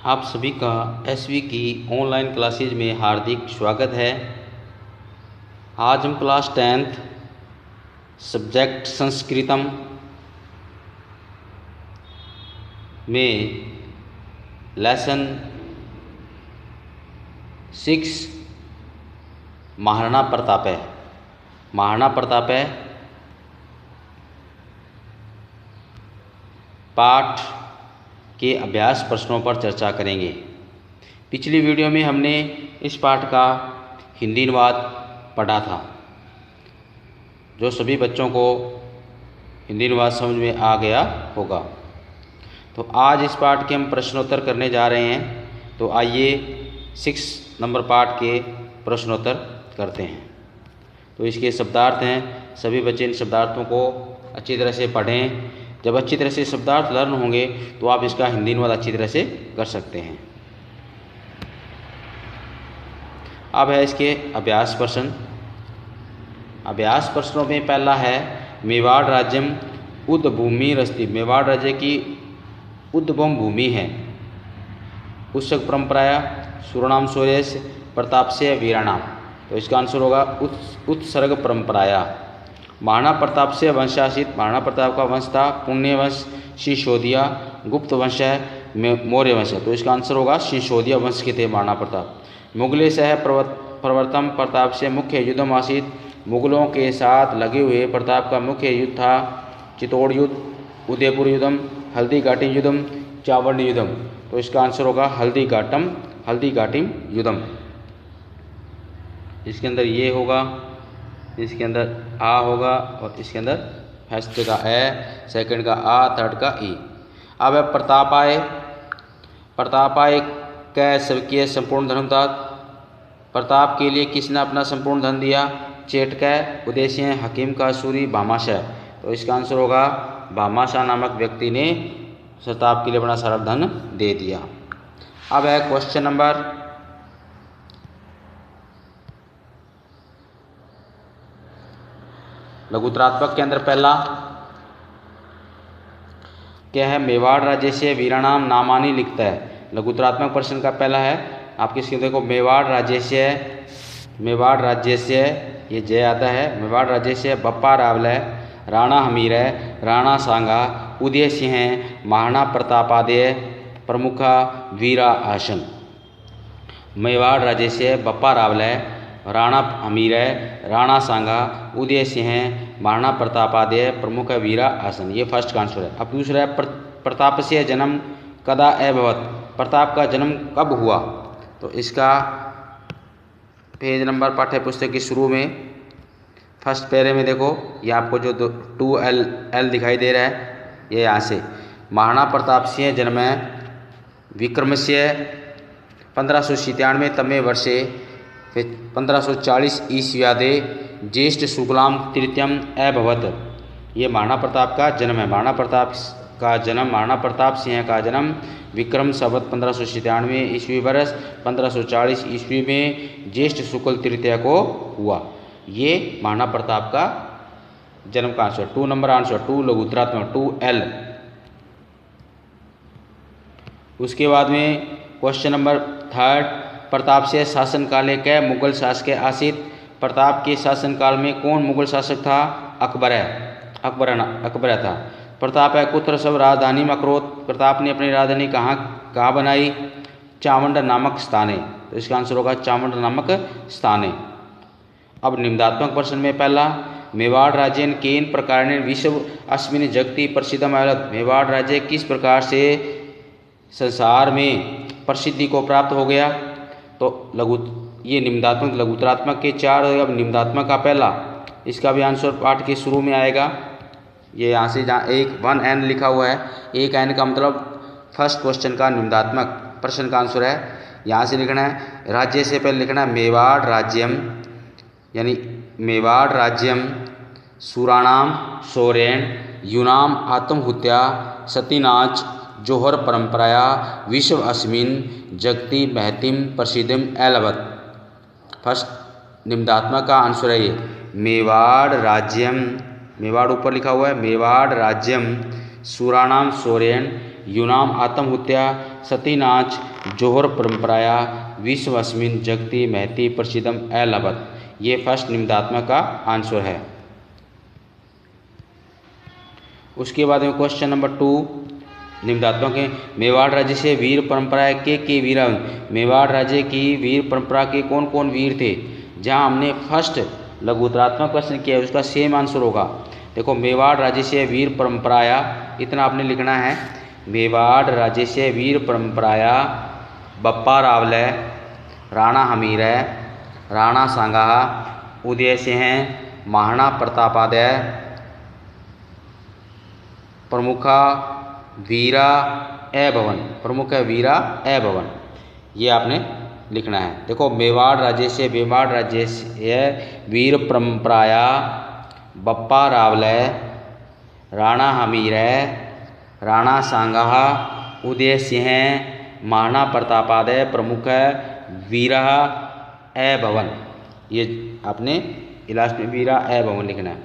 आप सभी का एसवी की ऑनलाइन क्लासेज में हार्दिक स्वागत है। आज हम क्लास 10th सब्जेक्ट संस्कृतम में लेसन 6 महाराणा प्रताप है पाठ के अभ्यास प्रश्नों पर चर्चा करेंगे। पिछली वीडियो में हमने इस पाठ का हिंदी अनुवाद पढ़ा था, जो सभी बच्चों को हिंदी अनुवाद समझ में आ गया होगा। तो आज इस पाठ के हम प्रश्नोत्तर करने जा रहे हैं। तो आइए 6 नंबर पाठ के प्रश्नोत्तर करते हैं। तो इसके शब्दार्थ हैं, सभी बच्चे इन शब्दार्थों को अच्छी तरह से पढ़ें। जब अच्छी तरह से शब्दार्थ लर्न होंगे तो आप इसका हिंदी अनुवाद अच्छी तरह से कर सकते हैं। अब है इसके अभ्यास प्रश्न। अभ्यास प्रश्नों में पहला है मेवाड़ राज्यम उद्भूमिरस्ति। मेवाड़ राज्य की उद्गम भूमि है। उत्सर्ग परंपराया सूर्यनाम शौर्य प्रताप से वीरानाम। तो इसका आंसर होगा उत्सर्ग परंपराया। महाराणा प्रताप से वंशासित, महाराणा प्रताप का वंश था पुण्य वंश सिसोदिया। गुप्त वंश है मौर्य वंश है। तो इसका आंसर होगा सिसोदिया वंश के थे महाराणा प्रताप। मुगले सह प्रवर्तम प्रताप से मुख्य युद्धम आसित। मुगलों के साथ लगे हुए प्रताप का मुख्य युद्ध था चित्तौड़ युद्ध, उदयपुर युद्धम, हल्दी घाटी युद्धम, चावंड युद्धम। तो इसका आंसर होगा हल्दी घाटिम युद्धम। इसके अंदर ये होगा, इसके अंदर आ होगा और इसके अंदर फर्स्ट का ए, सेकंड का आ, थर्ड का ई। अब है प्रताप आए कै सबके संपूर्ण धर्म था। प्रताप के लिए किसने अपना संपूर्ण धन दिया? चेटकै, उदयसिंह, हकीम का सूरी, भामाशाह। तो इसका आंसर होगा भामाशाह नामक व्यक्ति ने प्रताप के लिए अपना सारा धन दे दिया। अब है क्वेश्चन नंबर लघुतरात्मक के अंदर पहला क्या है? मेवाड़ राज्य से वीरानाम नामानी लिखता है। लघुतरात्मक प्रश्न का पहला है आपके स्क्रीन देखो, मेवाड़ राज्य से ये जय आता है। मेवाड़ राज्य से बप्पा रावल है, राणा हमीर है, राणा सांगा, उदय सिंह है, महाराणा प्रतापादय प्रमुख वीरा आसन। मेवाड़ राज्य से बप्पा रावल है, राणा हमीर है, राणा सांगा, उदय सिंह है, महाराणा प्रतापादय प्रमुख वीरा आसन। ये फर्स्ट का आंसर है। अब दूसरा है प्रताप से जन्म कदा अभवत। प्रताप का जन्म कब हुआ? तो इसका पेज नंबर पाठ्य पुस्तक के शुरू में फर्स्ट पैरे में देखो, ये आपको जो 2L दिखाई दे रहा है, ये यहाँ से महाराणा प्रताप सिंह जन्म विक्रमस्य 1597 तमे वर्षे 1540 ईस्व्यादे ज्येष्ठ शुक्लाम तृतीयम अभवत। ये महाराणा प्रताप का जन्म है। महाराणा प्रताप सिंह का जन्म विक्रम संवत 1597 ईस्वी वर्ष 1540 ईस्वी में ज्येष्ठ शुक्ल तृतीया को हुआ। ये महाराणा प्रताप का जन्म का आंसर। 2 number answer 2 लघुतरात्मक 2L। उसके बाद में क्वेश्चन नंबर 3 प्रताप से शासनकाले के मुगल शासक आसित। प्रताप के शासनकाल में कौन मुगल शासक था? अकबर था। प्रताप है कुत्र सब राजधानी मकरोत। प्रताप ने अपनी राजधानी कहाँ बनाई? चावंड नामक स्थाने। तो इसका आंसर होगा चावंड नामक स्थाने। अब निम्नात्मक प्रश्न में पहला मेवाड़ राज्य केन प्रकार ने विश्व अस्मिन जगति प्रसिद्धम अभवत। मेवाड़ राज्य किस प्रकार से संसार में प्रसिद्धि को प्राप्त हो गया? तो ये निम्नात्मक लघुतरात्मक के 4। अब निम्नात्मक का पहला, इसका भी आंसर पाठ के शुरू में आएगा। ये यहाँ से जहाँ 1N लिखा हुआ है, 1N का मतलब फर्स्ट क्वेश्चन का निम्नात्मक प्रश्न का आंसर है। यहाँ से लिखना है राज्य से पहले लिखना है मेवाड़ राज्यम, यानी मेवाड़ राज्यम सूराणाम शौर्यन यूनाम आत्महुत्या सतीनाच जोहर परंपराया विश्व अस्मिन जगति महतिम प्रसिद्धम एलवत। फर्स्ट निम्नात्मक का आंसर है ये मेवाड़ राज्यम। मेवाड़ ऊपर लिखा हुआ है, मेवाड़ राज्यम सूराणाम शौर्यन यूनाम आत्महत्या सती नाच जोहर परंपराया विश्वस्मिन जगति महति प्रसिद्धम अलभत। ये फर्स्ट निम्नात्मक का आंसर है। उसके बाद में क्वेश्चन नंबर 2 निम्नात्मक के मेवाड़ राज्य से वीर परंपरा के वीर, मेवाड़ राज्य की वीर परंपरा के कौन कौन वीर थे। जहां हमने फर्स्ट लघुत्तरात्मक प्रश्न किया उसका सेम आंसर होगा। देखो मेवाड़ राज्य से वीर परंपराया, इतना आपने लिखना है। मेवाड़ राज्य से वीर परंपराया बप्पा रावले, राणा हमीरे, राणा सांगा, उदय सिंह, महाराणा प्रतापादय, प्रमुखा वीरा ए भवन, प्रमुख है वीरा ए भवन, ये आपने लिखना है। देखो मेवाड़ राज्य से वीर परंपराया बप्पा रावले, राणा हमीरे, राणा सांगा, उदय सिंह, महाराणा प्रतापादय, प्रमुख है वीरा ए भवन, ये आपने लास्ट में वीरा ए भवन लिखना है।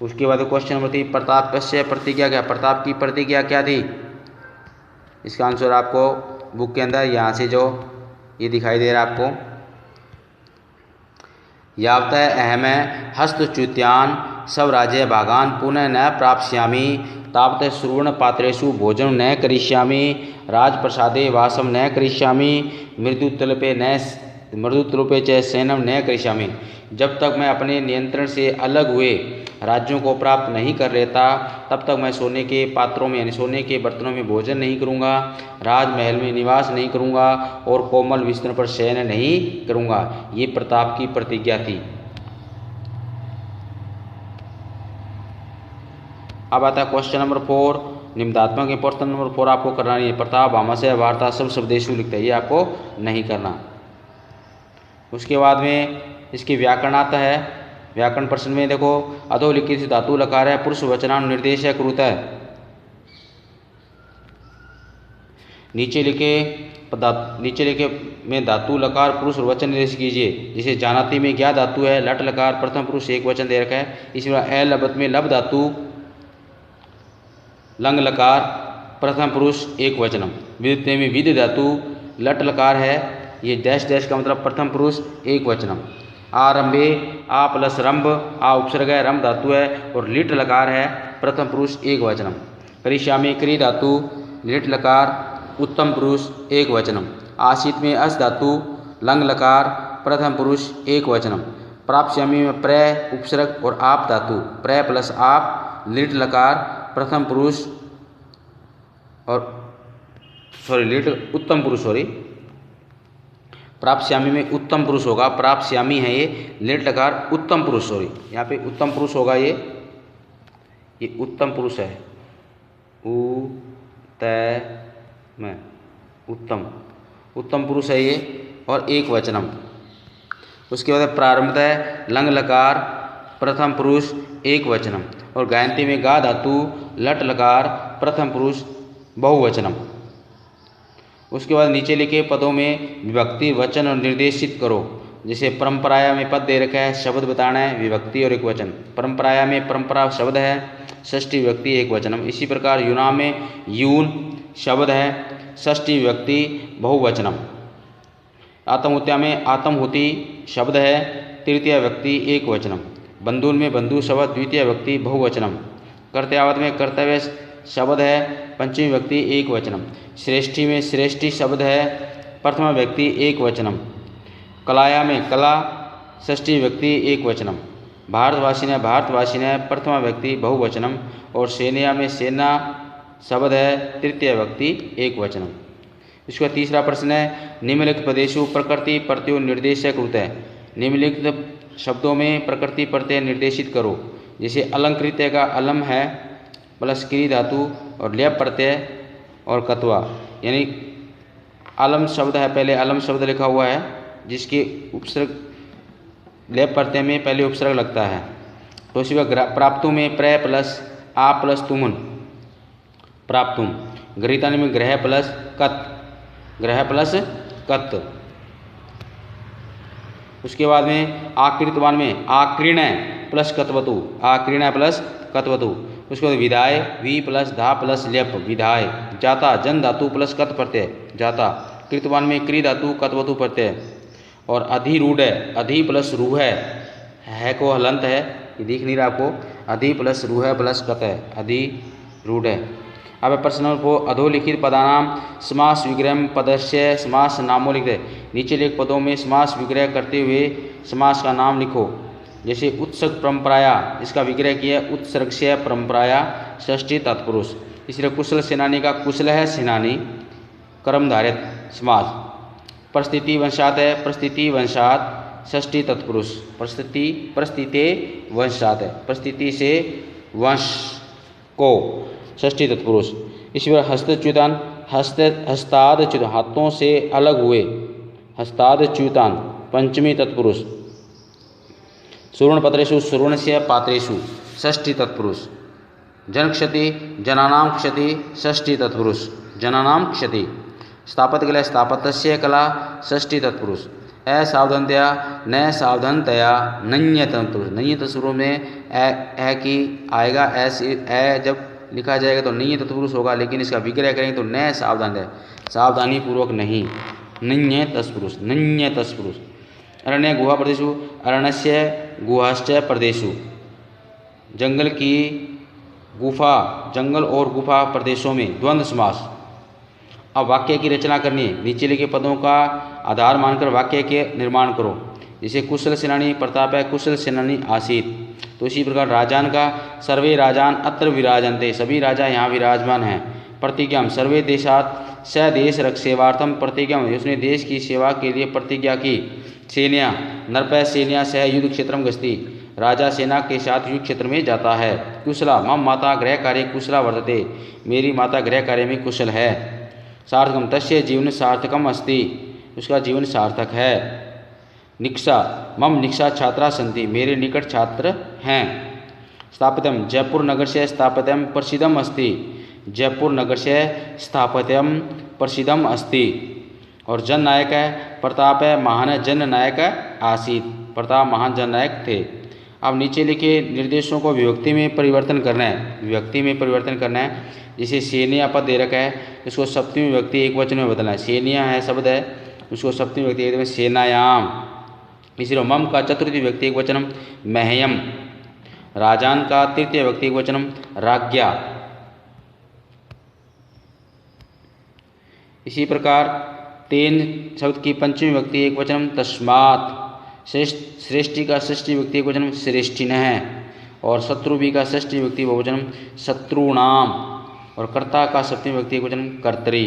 उसके बाद क्वेश्चन नंबर 3 प्रताप कश्य प्रतिज्ञा क्या, प्रताप की प्रतिज्ञा क्या थी। इसका आंसर आपको बुक के अंदर यहाँ से जो ये दिखाई दे रहा है आपको, यावत अहम हस्तच्युत्यान सब राज्य भागान पुनः न प्राप्स्यामि तावत श्रवण पात्रेषु भोजन न करिष्यामि राजप्रसादे वासम न करिष्यामि मृदुतलपे च शयनम न करिष्यामि। जब तक मैं अपने नियंत्रण से अलग हुए राज्यों को प्राप्त नहीं कर लेता तब तक मैं सोने के पात्रों में यानी सोने के बर्तनों में भोजन नहीं करूँगा, राजमहल में निवास नहीं करूँगा और कोमल बिस्तर पर शयन नहीं करूँगा। ये प्रताप की प्रतिज्ञा थी। अब आता है क्वेश्चन नंबर 4 निम्नात्मक के प्रश्न नंबर 4 आपको करना नहीं है। प्रताप भामाशय वार्ता सब शब्देशु लिखते हैं, ये आपको नहीं करना। उसके बाद में इसकी व्याकरण आता है। व्याकरण प्रश्न में देखो अधोलिखित धातु लकार है पुरुष वचनान निर्देश है कृत है। नीचे लिखे में धातु लकार पुरुष और वचन निर्देश कीजिए। जैसे जानाती में क्या धातु है, लट लकार प्रथम पुरुष एक वचन दे रखा है। इसी तरह ए लबत में लब धातु लंग लकार प्रथम पुरुष एक वचनम। विद्युत में विद धातु लट लकार है, ये डैश डैश का मतलब प्रथम पुरुष एक वचनम। आरंभे आ प्लस रंभ आ उपसर्ग है, रंभ धातु है और लिट लकार है प्रथम पुरुष एक वचनम। करिष्यामि क्री धातु लिट लकार उत्तम पुरुष एक वचनम। आशित में अस धातु लंग लकार प्रथम पुरुष एक वचनम। प्राप्स्यामि में प्रय उपसर्ग और आप धातु प्रय प्लस आप लिट लकार प्रथम पुरुष और लिट उत्तम पुरुष प्राप्स्यामी में उत्तम पुरुष होगा, प्राप्स्यामी है ये लिट लकार उत्तम पुरुष यहाँ पे उत्तम पुरुष होगा, ये उत्तम पुरुष है उत्तम पुरुष है ये और एक वचनम। उसके बाद प्रारंभ है लंग लकार प्रथम पुरुष एक वचनम और गायंती में गा धातु लट लकार प्रथम पुरुष बहुवचनम। उसके बाद नीचे लिखे पदों में विभक्ति वचन और निर्देशित करो। जैसे परंपराया में पद दे रखा है, शब्द बताना है, विभक्ति और एक वचन। परंपराया में परंपरा शब्द है, षष्ठी विभक्ति एक वचनम। इसी प्रकार यूना में यून शब्द है, षष्ठी विभक्ति बहुवचनम। आत्महुत्या में आत्महुति शब्द है, तृतीय विभक्ति एक वचनम। बंधुल में बंधु शब्द द्वितीय विभक्ति बहुवचनम। कर्तव्यावत में कर्तव्य शब्द है, पंचमी व्यक्ति एक वचनम। श्रेष्ठी में श्रेष्ठी शब्द है, प्रथम व्यक्ति एक वचनम। कलाया में कला षष्ठी व्यक्ति एक वचनम। भारतवासी ने प्रथम व्यक्ति बहुवचनम और सेनिया में सेना शब्द है, तृतीय व्यक्ति एक वचनम। इसका तीसरा प्रश्न है निम्नलिखित पदेषु प्रकृति प्रत्यय निर्देशक होता है। निम्नलिखित शब्दों में प्रकृति प्रत्यय निर्देशित करो। जैसे अलंकृत्य का अलम है प्लस क्री धातु और लेप प्रत्यय और कत्वा, यानी अलम शब्द है, पहले अलम शब्द लिखा हुआ है जिसके उपसर्ग लेप प्रत्यय में पहले उपसर्ग लगता है। तो इसी वक्त प्राप्तु में प्रय प्लस आ प्लस तुमुन प्राप्तुम। गृहीतानि में ग्रह प्लस कत। उसके बाद में आकृतवान में आकृण्य प्लस कत्वतु, आकृण्य प्लस कत्वतु। उसके बाद विधाय, वी प्लस धा प्लस ल्यप विधाय। जाता, जन धातु प्लस कत प्रत्यय जाता। कृतवान में क्री धातु कतवतु प्रत्यय। और अधिरूढ़ है, अधि प्लस रूह है को हलंत है, ये दिख नहीं रहा आपको, अधि प्लस रूह प्लस कत है, अधिरूढ़ है। अब प्रश्न नंबर 4, अधोलिखित पदानाम समास विग्रह पदस्य समास नामों लिख दे। नीचे लिखे पदों में समास विग्रह करते हुए समास का नाम लिखो। जैसे उत्सर्ग परंपराया, इसका विग्रह किया उत्सर्ग से परंपराया षष्ठी तत्पुरुष। इसलिए कुशल सेनानी का कुशल है सेनानी कर्मधारित समास। परिस्थिति वंशात है, परिस्थिति वंशात षष्ठी तत्पुरुष। परिस्थिति वंशात है, परिस्थिति से वंश को षष्ठी तत्पुरुष। इसी प्रकार हस्तच्युतान हस्तादच्युत हाथों से अलग हुए हस्तादच्युतान पंचमी तत्पुरुष। सुवर्णपत्रेषु सुवर्णस्य पात्रेषु षष्ठी तत्पुरुष। जनक्षति जनानां क्षति षष्ठी तत्पुरुष जनानां क्षति। स्थापत्य कला स्थापत्यस्य कला षष्ठी तत्पुरुष। असावधानतया न सावधानतया नञ्य तत्पुरुष। नञ्य तत्पुरुष में ए की आएगा, ए जब लिखा जाएगा तो नञ्य तत्पुरुष होगा, लेकिन इसका विग्रह करेंगे तो न सावधान है, सावधानी पूर्वक नहीं, नञ्य तत्पुरुष नञ्य तत्पुरुष। अरण्य गुहा प्रदेशु अरण्यस्य गुहाश्च प्रदेशु। जंगल की गुफा, जंगल और गुफा प्रदेशों में द्वंद्व समास। अब वाक्य की रचना करनी है, नीचे लिखे पदों का आधार मानकर वाक्य के निर्माण करो। जैसे कुशल सेनानी प्रताप है, कुशल सेनानी आसीत। तो इसी प्रकार राजान का सर्वे राजान अत्र विराजन्ते, सभी राजा यहाँ विराजमान हैं। प्रतिज्ञा सर्वे देशात स देश रक्षेवार्थम प्रतिज्ञा, उसने देश की सेवा के लिए प्रतिज्ञा की। सेना नरपय सेना सह युद्ध क्षेत्रम गस्ती, राजा सेना के साथ युद्ध क्षेत्र में जाता है। कुशला मम माता गृह कार्य कुशला वर्तते, मेरी माता गृह कार्य में कुशल है। सार्थकम तस्य जीवन सार्थकम अस्ति, उसका जीवन सार्थक है। निक्षा मम निक्षा छात्रा सन्ति, मेरे निकट छात्र हैं। स्थापितम जयपुर नगर से स्थापितम प्रसिद्धम अस्ति, जयपुर नगर से स्थापितम प्रसिद्धम अस्ति। और जननायक है प्रताप है महान जननायक आसीत, प्रताप महान जननायक थे। अब नीचे लिखे निर्देशों को विभक्ति में परिवर्तन करना है, विभक्ति में परिवर्तन करना है। जैसे सेनिया पद दे रखा है, इसको सप्तमी विभक्ति एक वचन में बदलना है। सेनिया है शब्द है, उसको सप्तमी विभक्ति एक में सेनायाम। इसलिए मम का चतुर्थी विभक्ति एक वचनम मह्यम, राजान का तृतीय विभक्ति एक वचनम राज्ञा। इसी प्रकार तेन शब्द की पंचमी विभक्ति एक वचनम तस्मात्, श्रेष्ठी का षष्ठी विभक्ति एक वचनम श्रेष्ठिनः, और शत्रुभी का षष्ठी विभक्ति बहुवचनम शत्रुणाम, और कर्ता का सप्तमी विभक्ति एक वचनम कर्तरी।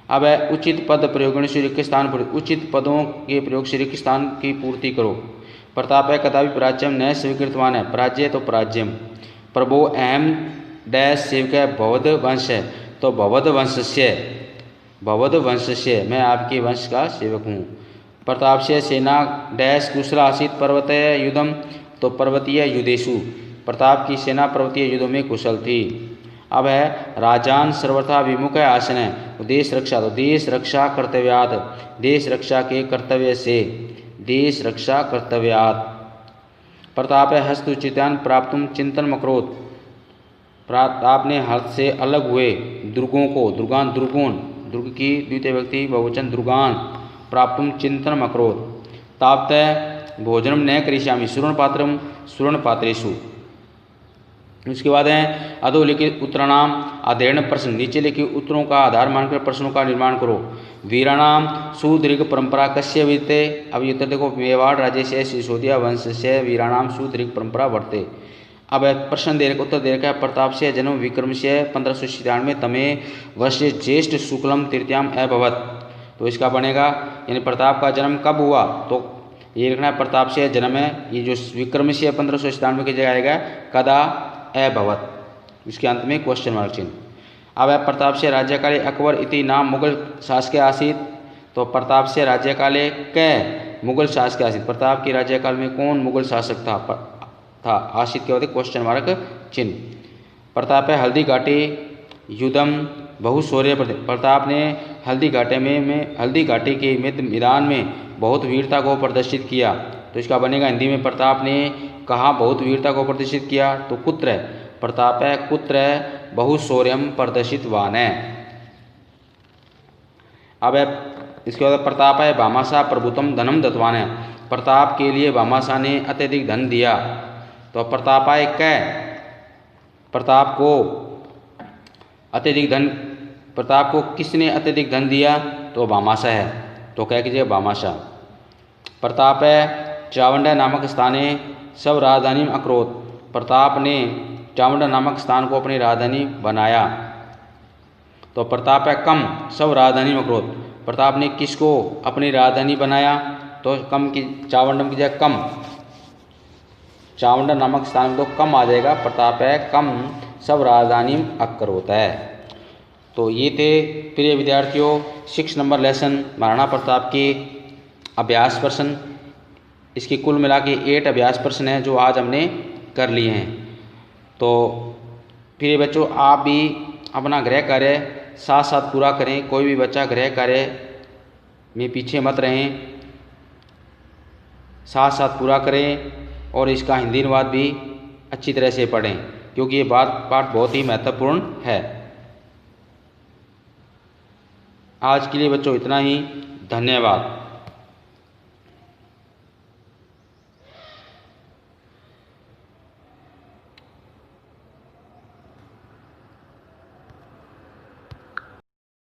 अब है उचित पद प्रयोग से रिक्त स्थान पर, उचित पदों के प्रयोग से रिक्त स्थान की पूर्ति करो। प्रताप है कदापि प्राज्यम न स्वीकृतवान है, प्राज्य तो प्राज्यम। प्रभो अहम डैश सेवक है भवद वंश है, तो भवद वंशस्य, भवद वंशस्य मैं आपके वंश का सेवक हूँ। प्रताप से सेना डैश कुशल आसित पर्वत युद्धम, तो पर्वतीय युद्धेशु, प्रताप की सेना पर्वतीय युद्धों में कुशल थी। अब है राजान सर्वथा विमुख आसन है, देश रक्षा, तो देश रक्षा कर्तव्यात, देश रक्षा के कर्तव्य से, देश रक्षा कर्तव्यात। प्रताप है हस्तुचितान प्राप्तुम चिंतन मकरोत, प्रताप ने हाथ से अलग हुए दुर्गों को, दुर्गान दुर्गुण, दुर्ग की द्वितीय व्यक्ति बहुवचन दुर्गान, प्राप्तुम चिंतन मकरोत। ताप्त भोजनम न करिष्यामि सुवर्ण पात्रम सुवर्ण पात्रेषु। उसके बाद है अधोलिखित उत्तराणाम आधेड़ प्रश्न, नीचे लिखे उत्तरों का आधार मानकर प्रश्नों का निर्माण करो। वीराणाम सुदीर्घ परंपरा कस्य विद्यते, अब ये उत्तर देखो, मेवाड़ राज्य से सिसोदिया वंश से वीराणाम सुदीर्घ परंपरा वर्ते। अब प्रश्न दे रखा, उत्तर दे रखा है प्रताप से जन्म विक्रम से 1597 तमे वर्ष ज्येष्ठ शुक्लम तृतीयाम अभवत, तो इसका बनेगा यानी प्रताप का जन्म कब हुआ, तो ये लिखना है प्रताप से जन्म है, ये जो विक्रम से 1597 की जगह आएगा कदा अभवत, इसके अंत में क्वेश्चन मार्क चिन्ह। अब है प्रताप से राज्यकाले अकबर इति नाम मुगल शासक आसीत, तो प्रताप से राज्यकाले क मुगल शासक आसीत, प्रताप के राज्यकाल में कौन मुगल शासक था आशित के होते क्वेश्चन मार्क चिन्ह। प्रताप है हल्दी घाटी युद्धम बहुशौर्य, प्रताप ने हल्दी घाटे में हल्दी घाटी के मैदान में बहुत वीरता को प्रदर्शित किया, तो इसका बनेगा हिंदी में प्रताप ने कहाँ बहुत वीरता को प्रदर्शित किया, तो कुत्र है प्रतापै कुत्र बहुशौर्यम प्रदर्शितवान्। अब इसके बाद प्रतापै भामाशाह प्रभुतम धनम दत्तवान्। प्रताप के लिए भामाशाह ने अत्यधिक धन दिया। तो प्रतापाय कै, प्रताप को अत्यधिक धन, प्रताप को किसने अत्यधिक धन दिया? तो भामाशाह है। तो क्या कीजिए भामाशाह। प्रतापै चावंड नामक स्थाने सब राजधानी अकरोत। प्रताप ने चावंड नामक स्थान को अपनी राजधानी बनाया। तो प्रतापै कम सब राजधानी अकरोत। प्रताप ने किसको अपनी राजधानी बनाया? तो कम की चावंडम की जगह कम, चावंड नामक स्थान में तो कम आ जाएगा। प्रतापै कम सब राजधानी अकरोत है। तो ये थे प्रिय विद्यार्थियों 6 नंबर लेसन महाराणा प्रताप के अभ्यास प्रश्न। इसकी कुल मिला के 8 अभ्यास प्रश्न हैं जो आज हमने कर लिए हैं। तो प्रिय बच्चों, आप भी अपना गृह कार्य साथ साथ पूरा करें। कोई भी बच्चा गृह कार्य में पीछे मत रहें, साथ साथ पूरा करें और इसका हिंदी अनुवाद भी अच्छी तरह से पढ़ें, क्योंकि ये पाठ बहुत ही महत्वपूर्ण है। आज के लिए बच्चों इतना ही। धन्यवाद।